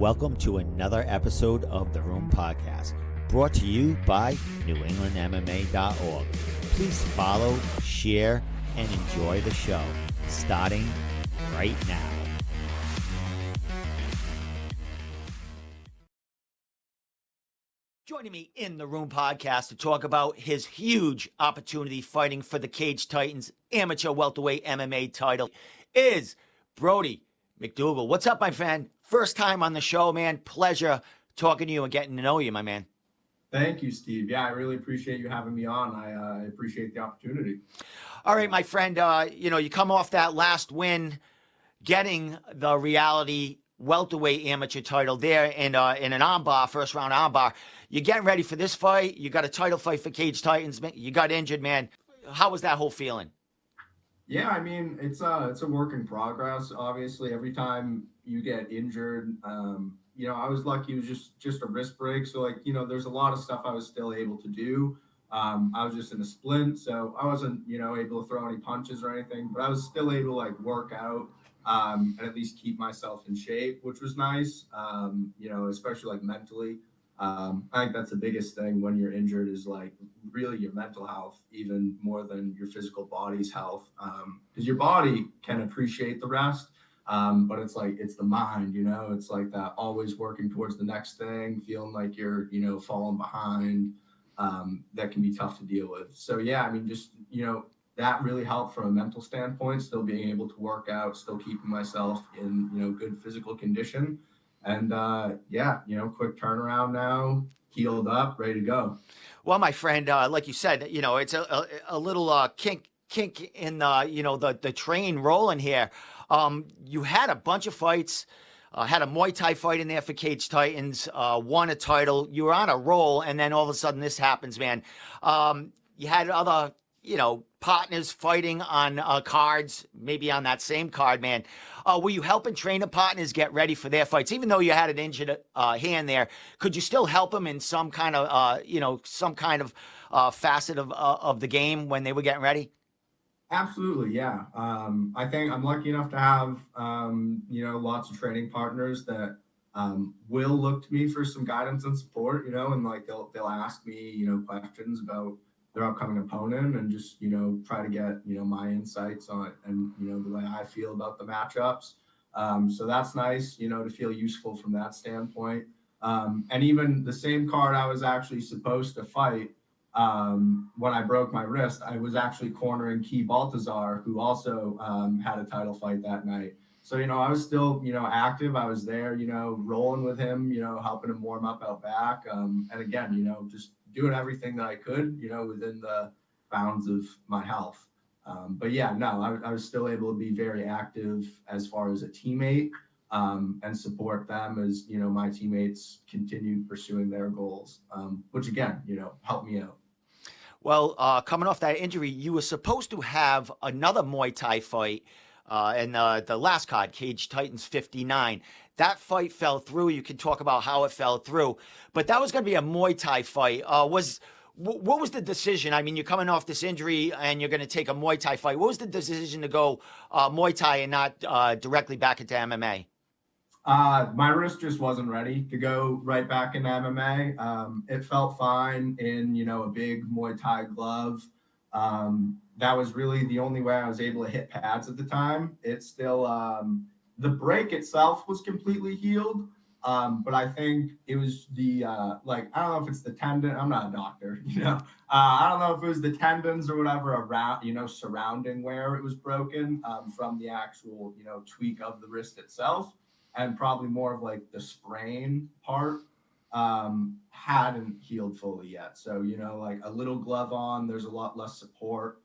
Welcome to another episode of The Room Podcast, brought to you by NewEnglandMMA.org. Please follow, share, and enjoy the show, starting right now. Joining me in The Room Podcast to talk about his huge opportunity fighting for the Cage Titans amateur welterweight MMA title is Brody McDougal. What's up, my friend? First time on the show, man. Pleasure talking to you and getting to know you, my man. Thank you, Steve. Yeah, I really appreciate you having me on. I appreciate the opportunity. All right, my friend, you come off that last win, getting the reality welterweight amateur title there in an armbar, first round armbar. You're getting ready for this fight. You got a title fight for Cage Titans. You got injured, man. How was that whole feeling? Yeah, I mean, it's a work in progress. Obviously, every time you get injured, I was lucky. It was just a wrist break. So, there's a lot of stuff I was still able to do. I was just in a splint, so I wasn't, able to throw any punches or anything, but I was still able to, work out and at least keep myself in shape, which was nice, especially, mentally. I think that's the biggest thing when you're injured is really your mental health, even more than your physical body's health. Because your body can appreciate the rest, but it's the mind, it's that always working towards the next thing, feeling like you're, falling behind. That can be tough to deal with. So yeah, I mean, that really helped from a mental standpoint, still being able to work out, still keeping myself in, good physical condition. And quick turnaround now, healed up, ready to go. Well, my friend, like you said, it's a little kink in the train rolling here. You had a bunch of fights, had a Muay Thai fight in there for Cage Titans, won a title. You were on a roll, and then all of a sudden this happens, man. You had other, partners fighting on cards, maybe on that same card, man. Were you helping trainer partners get ready for their fights? Even though you had an injured hand there, could you still help them in some kind of, facet of the game when they were getting ready? Absolutely, yeah. I think I'm lucky enough to have, lots of training partners that will look to me for some guidance and support, and they'll ask me, questions about their upcoming opponent and just, try to get, my insights on it and, the way I feel about the matchups. So that's nice, to feel useful from that standpoint. And even the same card I was actually supposed to fight when I broke my wrist, I was actually cornering Key Baltazar, who also had a title fight that night. So, I was still, active. I was there, rolling with him, helping him warm up out back. And again, just doing everything that I could, within the bounds of my health. But yeah, no, I was still able to be very active as far as a teammate and support them as, my teammates continued pursuing their goals, which again, helped me out. Well, coming off that injury, you were supposed to have another Muay Thai fight in the last card, Cage Titans 59. That fight fell through. You can talk about how it fell through, but that was going to be a Muay Thai fight. What was the decision? I mean, you're coming off this injury and you're going to take a Muay Thai fight. What was the decision to go Muay Thai and not directly back into MMA? My wrist just wasn't ready to go right back into MMA. It felt fine in, a big Muay Thai glove. That was really the only way I was able to hit pads at the time. It's still, the break itself was completely healed. But I think it was the, I don't know if it's the tendon. I'm not a doctor, I don't know if it was the tendons or whatever around, surrounding where it was broken from the actual, tweak of the wrist itself. And probably more of the sprain part hadn't healed fully yet. So, a little glove on, there's a lot less support.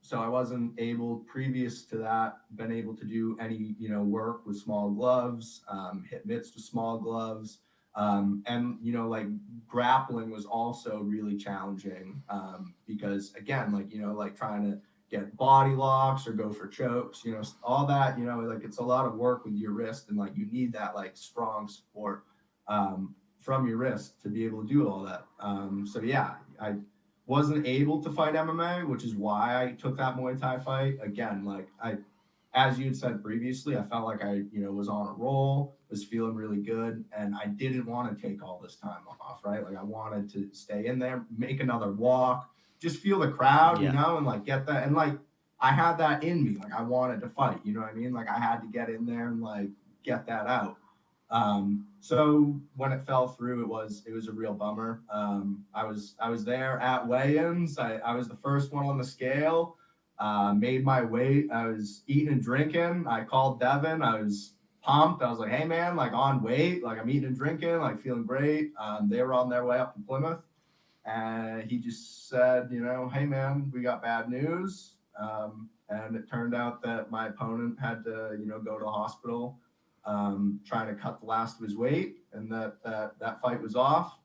So I wasn't able, previous to that, been able to do any, work with small gloves, hit mitts with small gloves. And, grappling was also really challenging because, again, trying to get body locks or go for chokes, all that, it's a lot of work with your wrist and you need that strong support from your wrist to be able to do all that. So yeah, I wasn't able to fight MMA, which is why I took that Muay Thai fight. Again, I as you'd said previously, I felt like I, was on a roll, was feeling really good, and I didn't want to take all this time off, right? Like I wanted to stay in there, make another walk, just feel the crowd, Yeah. and like get that. And like I had that in me. Like I wanted to fight, you know what I mean? Like I had to get in there and like get that out. So when it fell through, it was a real bummer. I was there at weigh-ins. I was the first one on the scale. Made my weight. I was eating and drinking. I called Devin. I was pumped. I was like, hey man, like on weight, like I'm eating and drinking, like feeling great. They were on their way up to Plymouth, and he just said, hey man, we got bad news. And it turned out that my opponent had to, go to the hospital, trying to cut the last of his weight, and that fight was off.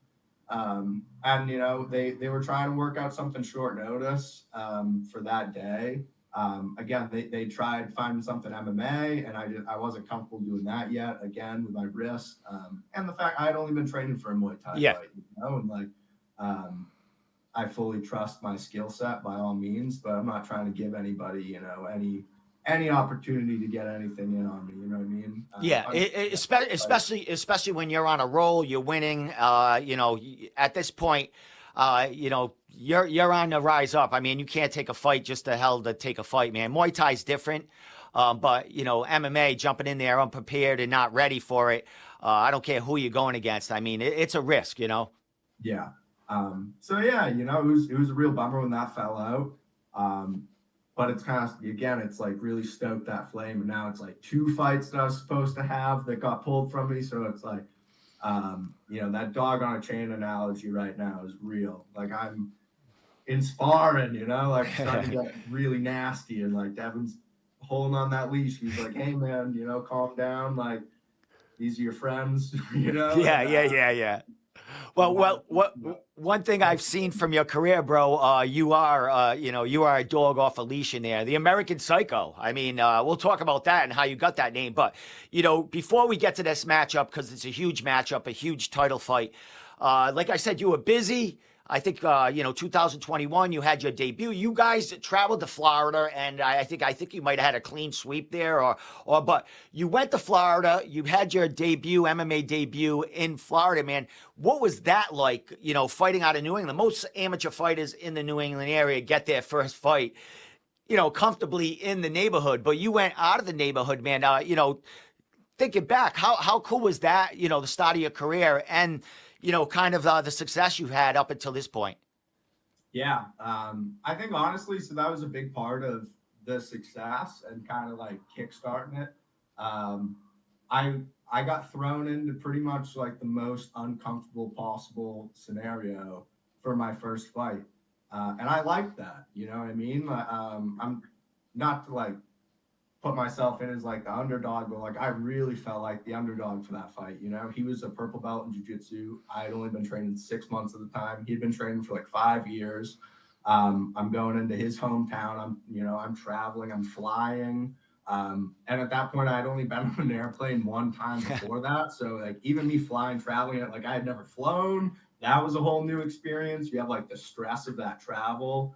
And they were trying to work out something short notice for that day. Again, they tried finding something MMA, and I wasn't comfortable doing that yet. Again, with my wrist, and the fact I had only been training for a Muay Thai fight, and like I fully trust my skill set by all means, but I'm not trying to give anybody any opportunity to get anything in on me. You know what I mean? Especially when you're on a roll, you're winning. At this point, you're on the rise up. I mean, you can't take a fight just to hell to take a fight, man. Muay Thai's different, but MMA, jumping in there unprepared and not ready for it. I don't care who you're going against. I mean, it's a risk, Yeah. So yeah, it was a real bummer when that fell out. But it's kind of, again, it's like really stoked that flame. And now it's like 2 fights that I was supposed to have that got pulled from me. So it's like, that dog on a chain analogy right now is real. Like I'm in sparring, like starting to get really nasty. And like Devin's holding on that leash. He's like, hey man, calm down. Like these are your friends, Yeah. Well, one thing I've seen from your career, bro, you are a dog off a leash in there. The American Psycho. I mean, we'll talk about that and how you got that name. But, before we get to this matchup, because it's a huge matchup, a huge title fight, like I said, you were busy. I think, 2021, you had your debut. You guys traveled to Florida, and I think you might have had a clean sweep there, but you went to Florida. You had your debut, MMA debut in Florida, man. What was that like, fighting out of New England? Most amateur fighters in the New England area get their first fight, comfortably in the neighborhood, but you went out of the neighborhood, man. Thinking back, how cool was that, the start of your career and, kind of the success you had up until this point? Yeah. I think honestly, so that was a big part of the success and kind of like kickstarting it. I got thrown into pretty much like the most uncomfortable possible scenario for my first fight. And I liked that, you know what I mean? I'm not to like put myself in as like the underdog, but like I really felt like the underdog for that fight. He was a purple belt in jiu-jitsu. I had only been training 6 months at the time. He'd been training for like 5 years. I'm going into his hometown. I'm traveling, I'm flying. And at that point I had only been on an airplane 1 time before that. So like even me flying, traveling, like I had never flown. That was a whole new experience. You have like the stress of that travel.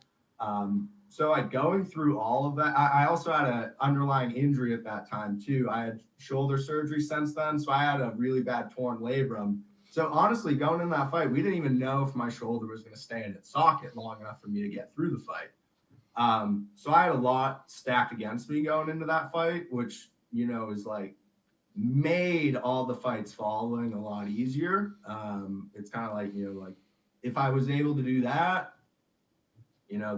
So like going through all of that, I also had an underlying injury at that time too. I had shoulder surgery since then. So I had a really bad torn labrum. So honestly, going in that fight, we didn't even know if my shoulder was going to stay in its socket long enough for me to get through the fight. So I had a lot stacked against me going into that fight, which, is like made all the fights following a lot easier. It's kind of like, like if I was able to do that,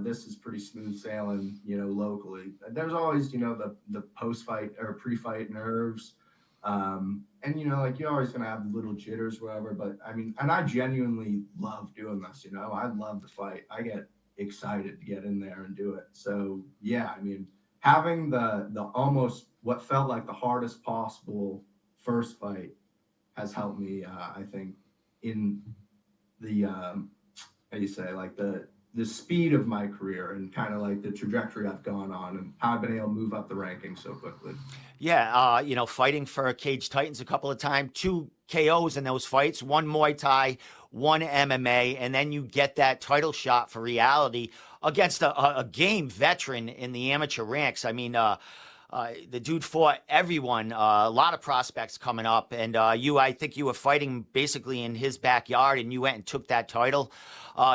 this is pretty smooth sailing, locally. There's always, the post-fight or pre-fight nerves. And, like you're always going to have little jitters, whatever. But I mean, and I genuinely love doing this, I love the fight. I get excited to get in there and do it. So, yeah, I mean, having the almost what felt like the hardest possible first fight has helped me, I think, in the, how do you say, like the speed of my career and kind of like the trajectory I've gone on and how I've been able to move up the rankings so quickly. Yeah, fighting for Cage Titans a couple of times, 2 KOs in those fights, 1 Muay Thai, 1 MMA, and then you get that title shot for Reality against a game veteran in the amateur ranks. I mean, the dude fought everyone, a lot of prospects coming up, and I think you were fighting basically in his backyard, and you went and took that title.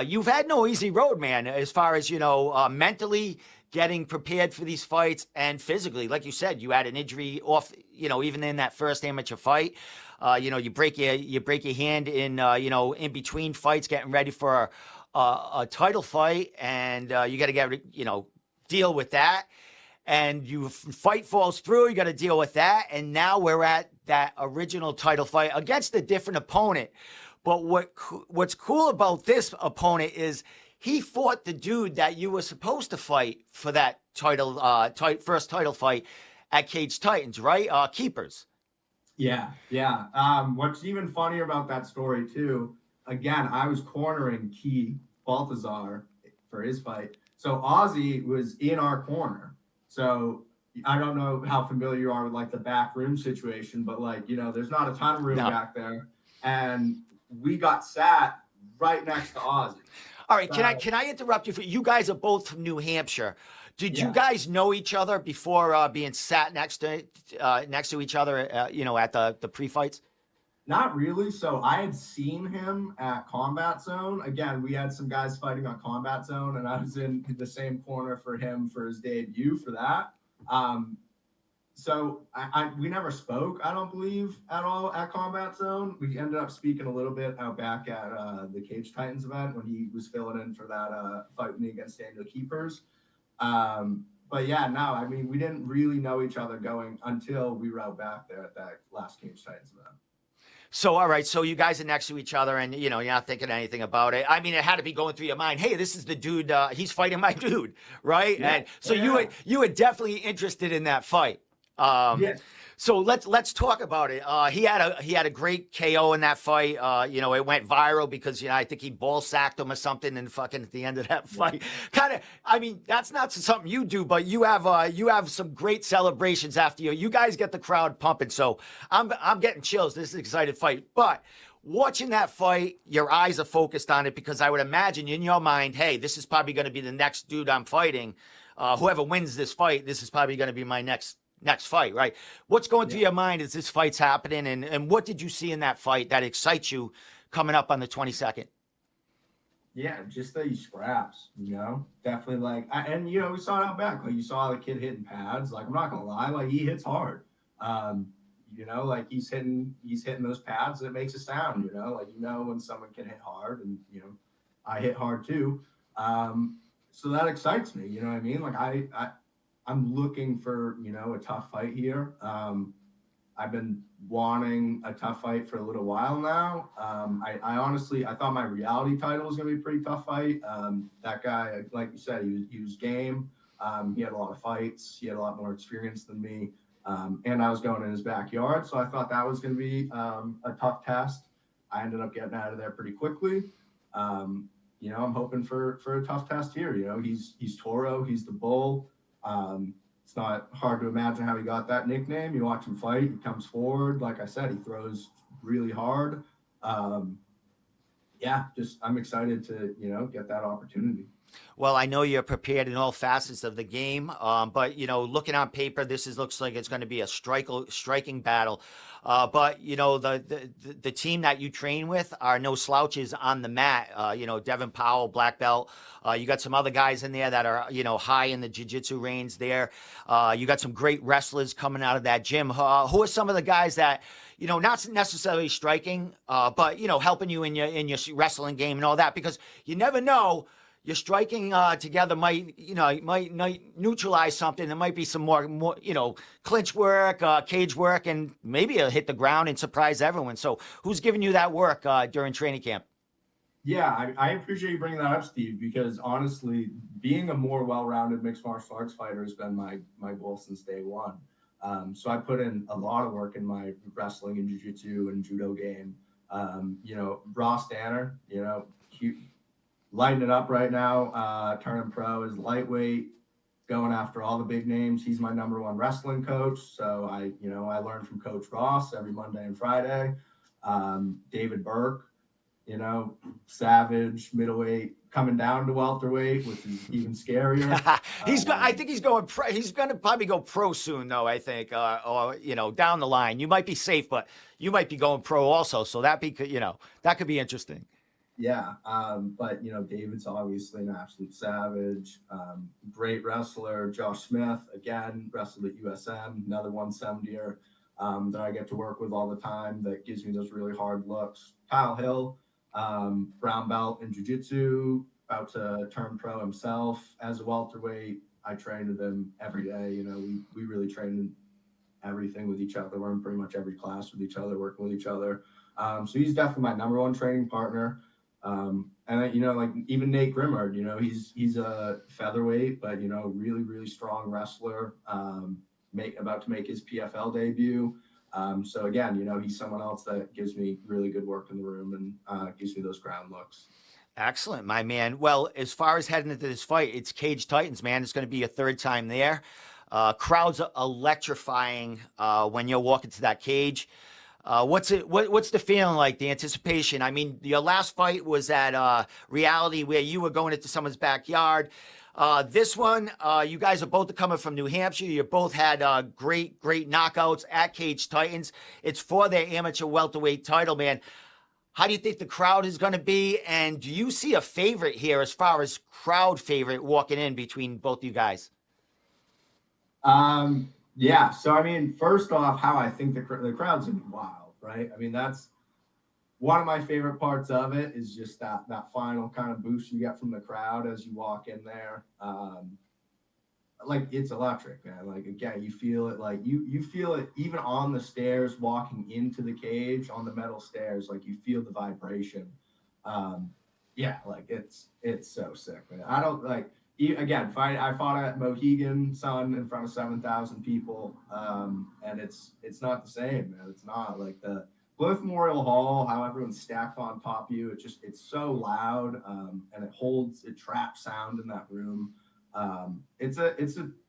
You've had no easy road, man, as far as mentally getting prepared for these fights and physically. Like you said, you had an injury off, even in that first amateur fight. You break your hand in in between fights, getting ready for a title fight, and you got to deal with that. And you fight falls through, you got to deal with that. And now we're at that original title fight against a different opponent. But what's cool about this opponent is he fought the dude that you were supposed to fight for that title, first title fight at Cage Titans, right? Keepers. Yeah. What's even funnier about that story too, again, I was cornering Key Baltazar for his fight. So Ozzy was in our corner. So I don't know how familiar you are with like the back room situation, but there's not a ton of room back there. And we got sat right next to Ozzy. All right, can I interrupt you? You guys are both from New Hampshire. Did you guys know each other before being sat next to each other, at the pre-fights? Not really. So I had seen him at Combat Zone. Again, we had some guys fighting on Combat Zone, and I was in the same corner for him for his debut for that. So we never spoke, I don't believe, at all at Combat Zone. We ended up speaking a little bit out back at the Cage Titans event when he was filling in for that fight with me against Daniel Keepers. But yeah, no, I mean, we didn't really know each other going until we were out back there at that last Cage Titans event. So, all right, so you guys are next to each other, and, you're not thinking anything about it. I mean, it had to be going through your mind, hey, this is the dude, he's fighting my dude, right? Yeah. And so you were definitely interested in that fight. Yeah. So let's talk about it. He had a great KO in that fight. It went viral because I think he ball sacked him or something, and fucking at the end of that fight, I mean, that's not something you do, but you have some great celebrations after you guys get the crowd pumping. So I'm getting chills. This is an exciting fight, but watching that fight, your eyes are focused on it because I would imagine in your mind, hey, this is probably going to be the next dude I'm fighting. Whoever wins this fight, this is probably going to be my next fight, right? What's going through your mind as this fight's happening, and what did you see in that fight that excites you coming up on the 22nd? Yeah, just that he scraps, definitely we saw it out back. You saw the kid hitting pads. I'm not gonna lie, he hits hard. He's hitting those pads and it makes a sound, when someone can hit hard, and I hit hard too. So that excites me, you know what I mean? I'm looking for, a tough fight here. I've been wanting a tough fight for a little while now. I honestly thought my reality title was going to be a pretty tough fight. That guy, like you said, he was game. He had a lot of fights. He had a lot more experience than me. And I was going in his backyard. So I thought that was going to be a tough test. I ended up getting out of there pretty quickly. I'm hoping for a tough test here. He's Toro. He's the bull. It's not hard to imagine how he got that nickname. You watch him fight, he comes forward. Like I said, he throws really hard. I'm excited to, get that opportunity. Well, I know you're prepared in all facets of the game, but looking on paper, looks like it's going to be a striking battle. But the team that you train with are no slouches on the mat. Devin Powell, black belt. You got some other guys in there that are high in the jiu-jitsu range there. You got some great wrestlers coming out of that gym. Who are some of the guys that not necessarily striking, but helping you in your wrestling game and all that? Because you never know. Your striking together might neutralize something. There might be some more clinch work, cage work, and maybe it'll hit the ground and surprise everyone. So who's giving you that work during training camp? Yeah, I appreciate you bringing that up, Steve, because honestly, being a more well-rounded mixed martial arts fighter has been my goal since day one. So I put in a lot of work in my wrestling and jiu-jitsu and judo game. Ross Danner, lighting it up right now, turning pro as lightweight, going after all the big names. He's my number one wrestling coach. So I learn from Coach Ross every Monday and Friday. David Burke, you know, Savage, middleweight, coming down to welterweight, which is even scarier. I think he's going pro. He's going to probably go pro soon, though. I think, or down the line. You might be safe, but you might be going pro also. So that could be interesting. Yeah, but David's obviously an absolute savage. Great wrestler. Josh Smith, again, wrestled at USM, another 170er that I get to work with all the time that gives me those really hard looks. Kyle Hill, brown belt in jiu-jitsu, about to turn pro himself as a welterweight. I train with him every day. We really train everything with each other. We're in pretty much every class with each other, working with each other. So he's definitely my number one training partner. And then, like even Nate Grimmard, he's a featherweight, but really, really strong wrestler, about to make his PFL debut. So again, he's someone else that gives me really good work in the room and gives me those ground looks. Excellent, my man. Well, as far as heading into this fight, it's Cage Titans, man. It's going to be a third time there. Crowds are electrifying when you're walking to that cage. What's the feeling like, the anticipation? I mean, your last fight was at Reality where you were going into someone's backyard. This one, you guys are both coming from New Hampshire. You both had great knockouts at Cage Titans. It's for their amateur welterweight title, man. How do you think the crowd is going to be? And do you see a favorite here as far as crowd favorite walking in between both you guys? Yeah. So, I mean, first off, how I think the crowd's gonna be wild, right? I mean, that's one of my favorite parts of it is just that final kind of boost you get from the crowd as you walk in there. Like it's electric, man. Like again, you feel it. Like you feel it even on the stairs, walking into the cage on the metal stairs. Like you feel the vibration. Yeah, like it's so sick, man. I don't like. Again, I fought at Mohegan Sun in front of 7,000 people, and it's not the same, man. It's not like the Glyph Memorial Hall, how everyone's stacked on top of you. It's so loud, and it traps sound in that room. It's a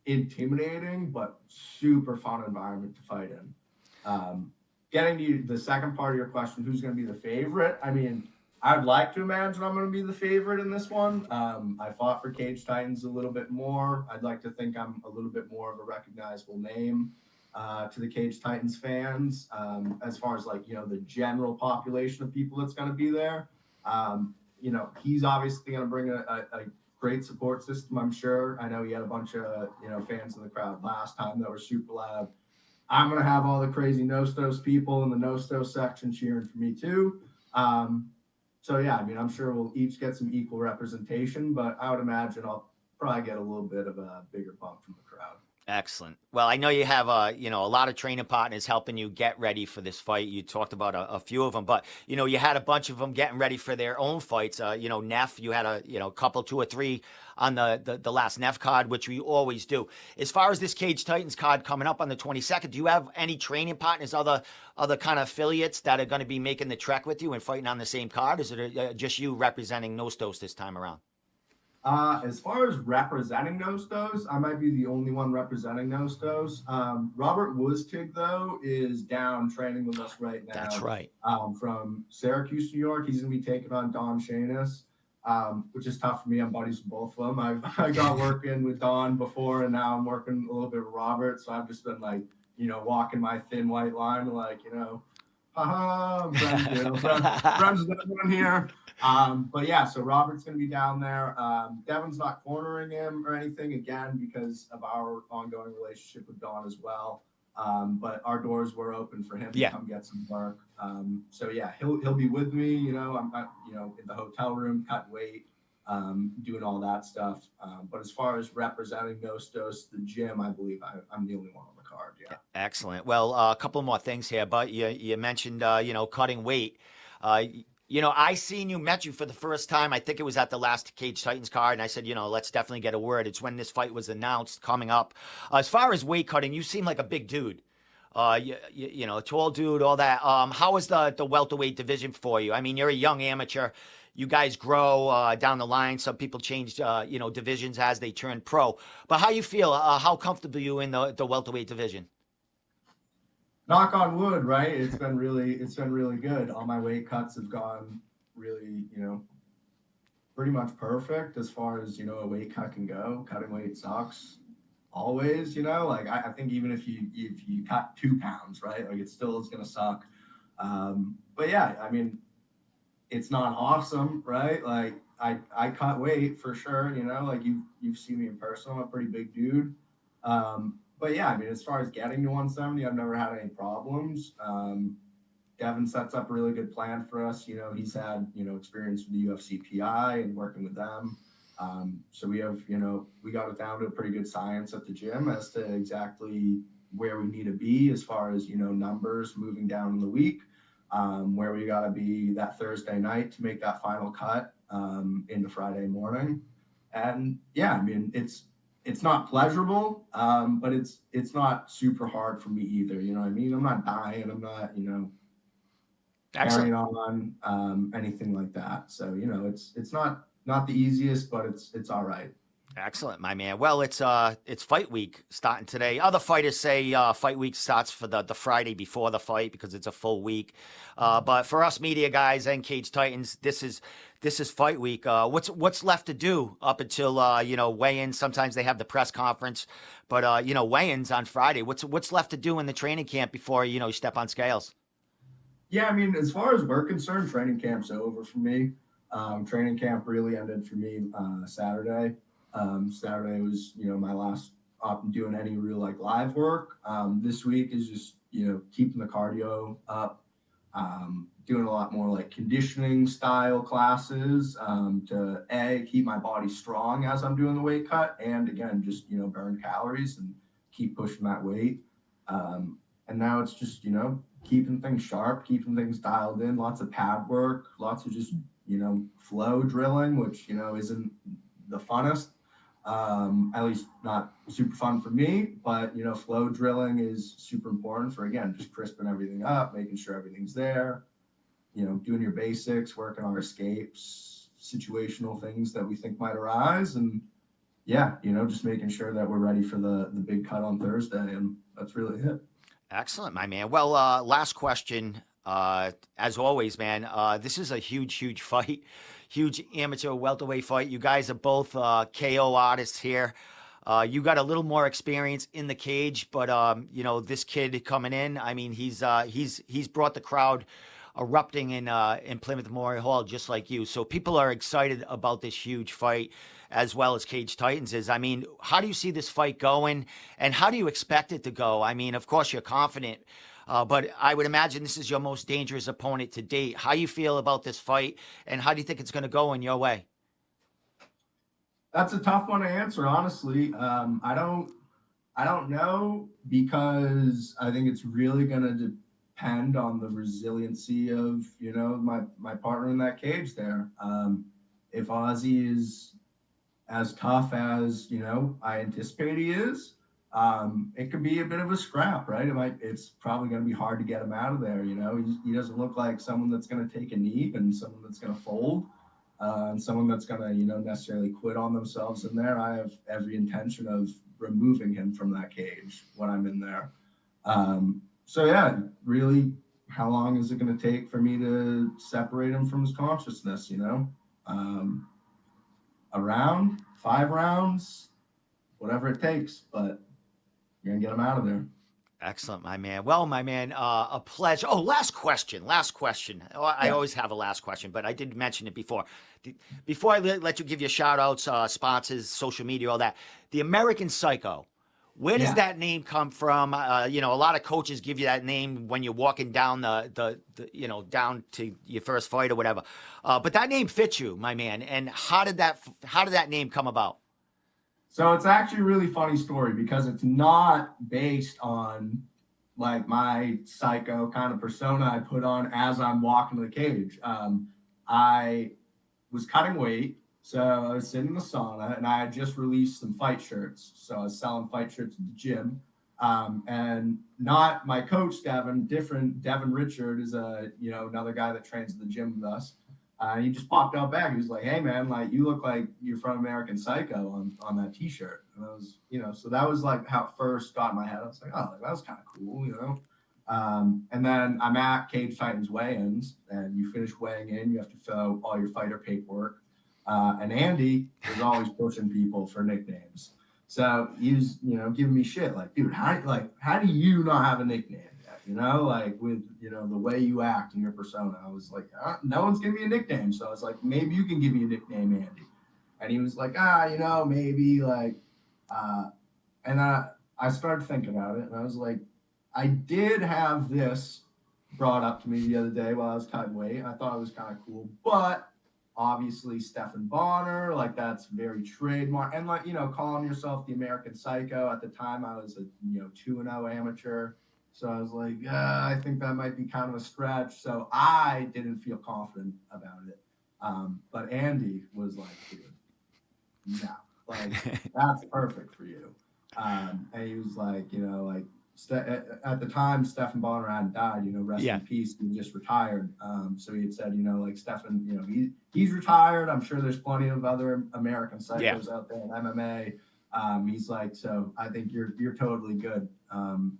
intimidating but super fun environment to fight in. Getting to the second part of your question, who's going to be the favorite? I mean, I would like to imagine I'm going to be the favorite in this one. I fought for Cage Titans a little bit more. I'd like to think I'm a little bit more of a recognizable name to the Cage Titans fans, as far as like, the general population of people that's going to be there. He's obviously going to bring a great support system, I'm sure. I know he had a bunch of, fans in the crowd last time that were super loud. I'm going to have all the crazy No-Stos people in the No-Stos section cheering for me too. So yeah, I mean, I'm sure we'll each get some equal representation, but I would imagine I'll probably get a little bit of a bigger bump from the crowd. Excellent. Well, I know you have a lot of training partners helping you get ready for this fight. You talked about a few of them, but you had a bunch of them getting ready for their own fights. Neff, you had a couple, 2 or 3 on the last Neff card, which we always do. As far as this Cage Titans card coming up on the 22nd, do you have any training partners, other kind of affiliates that are going to be making the trek with you and fighting on the same card? Is it just you representing No-Stos this time around? As far as representing No-Stos, I might be the only one representing No-Stos. Robert Woostig, though, is down training with us right now. That's right. From Syracuse, New York. He's going to be taking on Don Shanis, which is tough for me. I'm buddies with both of them. I got working with Don before, and now I'm working a little bit with Robert. So I've just been like, walking my thin white line, like, haha, I'm friends with everyone here. But yeah, so Robert's going to be down there. Devin's not cornering him or anything, again, because of our ongoing relationship with Don as well. But our doors were open for him to come get some work. So yeah, he'll be with me. I'm in the hotel room, cutting weight, doing all that stuff. But as far as representing No-Stos, the gym, I believe I'm the only one on the card. Yeah. Excellent. Well, a couple more things here, but you mentioned cutting weight. I met you for the first time. I think it was at the last Cage Titans card, and I said, let's definitely get a word. It's when this fight was announced coming up. As far as weight cutting, you seem like a big dude. A tall dude, all that. How is the welterweight division for you? I mean, you're a young amateur. You guys grow down the line. Some people change, divisions as they turn pro. But how you feel? How comfortable are you in the welterweight division? Knock on wood, right? It's been really good. All my weight cuts have gone really, pretty much perfect as far as, a weight cut can go. Cutting weight sucks always, like I think even if you cut 2 pounds, right, like it still is going to suck. But yeah, I mean, it's not awesome, right? Like I cut weight for sure, like you've seen me in person. I'm a pretty big dude. But yeah, I mean, as far as getting to 170, I've never had any problems. Devin sets up a really good plan for us. He's had, experience with the UFC PI and working with them. So we have, we got it down to a pretty good science at the gym as to exactly where we need to be as far as, numbers moving down in the week, where we got to be that Thursday night to make that final cut into Friday morning. And yeah, I mean, it's not pleasurable, but it's not super hard for me either. You know what I mean? I'm not dying. I'm not, carrying on anything like that. So, it's not the easiest, but it's all right. Excellent, my man. Well, it's fight week starting today. Other fighters say fight week starts for the Friday before the fight because it's a full week. But for us media guys and Cage Titans, this is fight week. What's left to do up until weigh-in? Sometimes they have the press conference, but weigh-ins on Friday. What's left to do in the training camp before you step on scales? Yeah, I mean, as far as we're concerned, training camp's over for me. Training camp really ended for me Saturday. Saturday was, my last up doing any real like live work. This week is just, keeping the cardio up, doing a lot more like conditioning style classes to keep my body strong as I'm doing the weight cut. And again, just, burn calories and keep pushing that weight. And now it's just, keeping things sharp, keeping things dialed in, lots of pad work, lots of just, flow drilling, which, isn't the funnest. At least not super fun for me, but, flow drilling is super important for, again, just crisping everything up, making sure everything's there, doing your basics, working on escapes, situational things that we think might arise. And yeah, just making sure that we're ready for the big cut on Thursday. And that's really it. Excellent, my man. Well, last question. As always, man, this is a huge fight, huge amateur welterweight fight. You guys are both KO artists here. You got a little more experience in the cage, but this kid coming in, I mean, he's brought the crowd erupting in Plymouth Memorial Hall just like you. So people are excited about this huge fight, as well as Cage Titans is. I mean, how do you see this fight going, and how do you expect it to go? I mean, of course, you're confident, but I would imagine this is your most dangerous opponent to date. How you feel about this fight, and how do you think it's going to go in your way? That's a tough one to answer, honestly. I don't know, because I think it's really going to depend on the resiliency of, my partner in that cage there. If Ozzy is as tough as, I anticipate he is, it could be a bit of a scrap, right? It's probably going to be hard to get him out of there. He doesn't look like someone that's going to take a knee and someone that's going to fold, and someone that's going to, necessarily quit on themselves in there. I have every intention of removing him from that cage when I'm in there. So yeah, really, how long is it going to take for me to separate him from his consciousness? A round, 5 rounds, whatever it takes, but you're gonna get him out of there. Excellent, my man. Well, my man, a pleasure. Oh, last question. Oh, I always have a last question, but I did mention it before. Before I let you give your shout outs, sponsors, social media, all that, the American Psycho. Where does that name come from? A lot of coaches give you that name when you're walking down the down to your first fight or whatever. But that name fits you, my man. And how did that name come about? So it's actually a really funny story, because it's not based on like my psycho kind of persona I put on as I'm walking to the cage. I was cutting weight. So I was sitting in the sauna, and I had just released some fight shirts. So I was selling fight shirts at the gym. And not my coach, Devin, different. Devin Richard is another guy that trains at the gym with us. He just popped out back. He was like, "Hey man, like you look like you're from American Psycho on that t-shirt." And I was, so that was like how it first got in my head. I was like, "Oh, that was kind of cool, And then I'm at Cage Fighting's weigh-ins, and you finish weighing in, you have to fill out all your fighter paperwork. And Andy is always pushing people for nicknames. So he's, giving me shit like, dude, how do you not have a nickname yet? Like with, the way you act and your persona. I was like, no one's giving me a nickname. So I was like, maybe you can give me a nickname, Andy. And he was like, maybe like, and I started thinking about it, and I was like, I did have this brought up to me the other day while I was cutting weight. I thought it was kind of cool, but obviously Stephan Bonner, like that's very trademark. And like, calling yourself the American Psycho. At the time I was a 2-0 amateur. So I was like, I think that might be kind of a stretch. So I didn't feel confident about it. But Andy was like, dude, no, like that's perfect for you. And he was like, at the time, Stephan Bonner hadn't died, rest in peace. He just retired. So he had said, like Stephan, he's retired. I'm sure there's plenty of other American psychos out there in MMA. He's like, so I think you're totally good.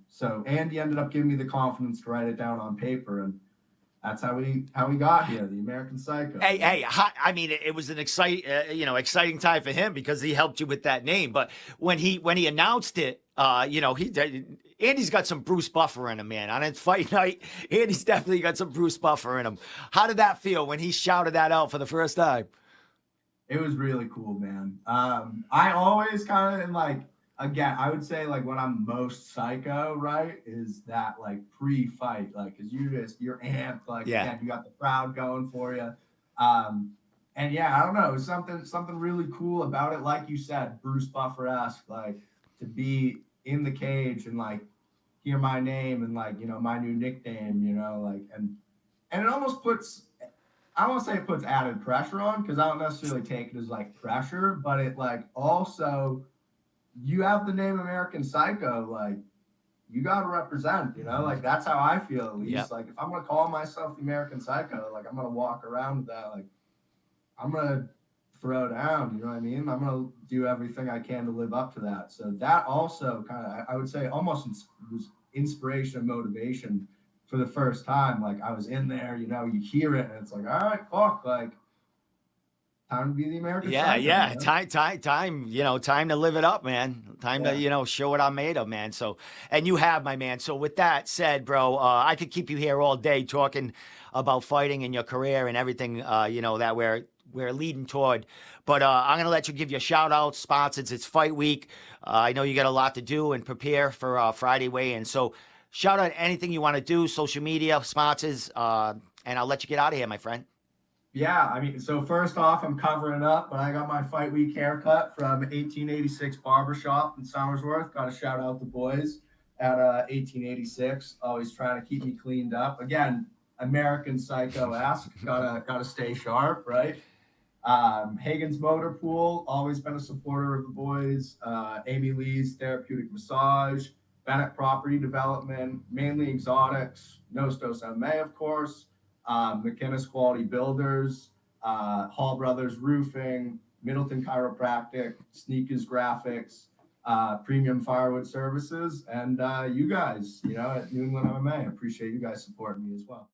So Andy ended up giving me the confidence to write it down on paper, and that's how we got here, the American Psycho. Hey! I mean, it was an exciting time for him because he helped you with that name. But when he announced it, Andy's got some Bruce Buffer in him, man. On his fight night, Andy's definitely got some Bruce Buffer in him. How did that feel when he shouted that out for the first time? It was really cool, man. I always kind of like. Again, I would say like when I'm most psycho, right, is that like pre-fight, like because you're amped, like again, you got the crowd going for you, and yeah, I don't know, something really cool about it. Like you said, Bruce Buffer-esque, like to be in the cage and like hear my name and like my new nickname, like and it almost puts. I don't want to say it puts added pressure on because I don't necessarily take it as like pressure, but it like also. You have the name American Psycho, like you got to represent, like that's how I feel at least. Like if I'm going to call myself the American Psycho, like I'm going to walk around with that, like I'm going to throw down, you know what I mean? I'm going to do everything I can to live up to that. So that also kind of, I would say almost was inspiration and motivation for the first time. Like I was in there, you hear it and it's like, all right, fuck, like, time to be the American Psycho, time to live it up, man. Time to show what I'm made of, man. So, and you have, my man. So with that said, bro, I could keep you here all day talking about fighting and your career and everything that we're leading toward. But I'm gonna let you give your shout outs, sponsors. It's fight week. I know you got a lot to do and prepare for Friday weigh-in. So shout out anything you want to do, social media, sponsors, and I'll let you get out of here, my friend. Yeah, I mean, so first off, I'm covering up, but I got my fight week haircut from 1886 Barbershop in Somersworth. Got to shout out the boys at 1886, always trying to keep me cleaned up. Again, American Psycho-esque, gotta stay sharp, right? Hagen's Motor Pool, always been a supporter of the boys. Amy Lee's Therapeutic Massage, Bennett Property Development, mainly exotics, Nostos MMA, of course. McKinnis Quality Builders, Hall Brothers Roofing, Middleton Chiropractic, Sneakers Graphics, Premium Firewood Services, and you guys, at New England MMA. I appreciate you guys supporting me as well.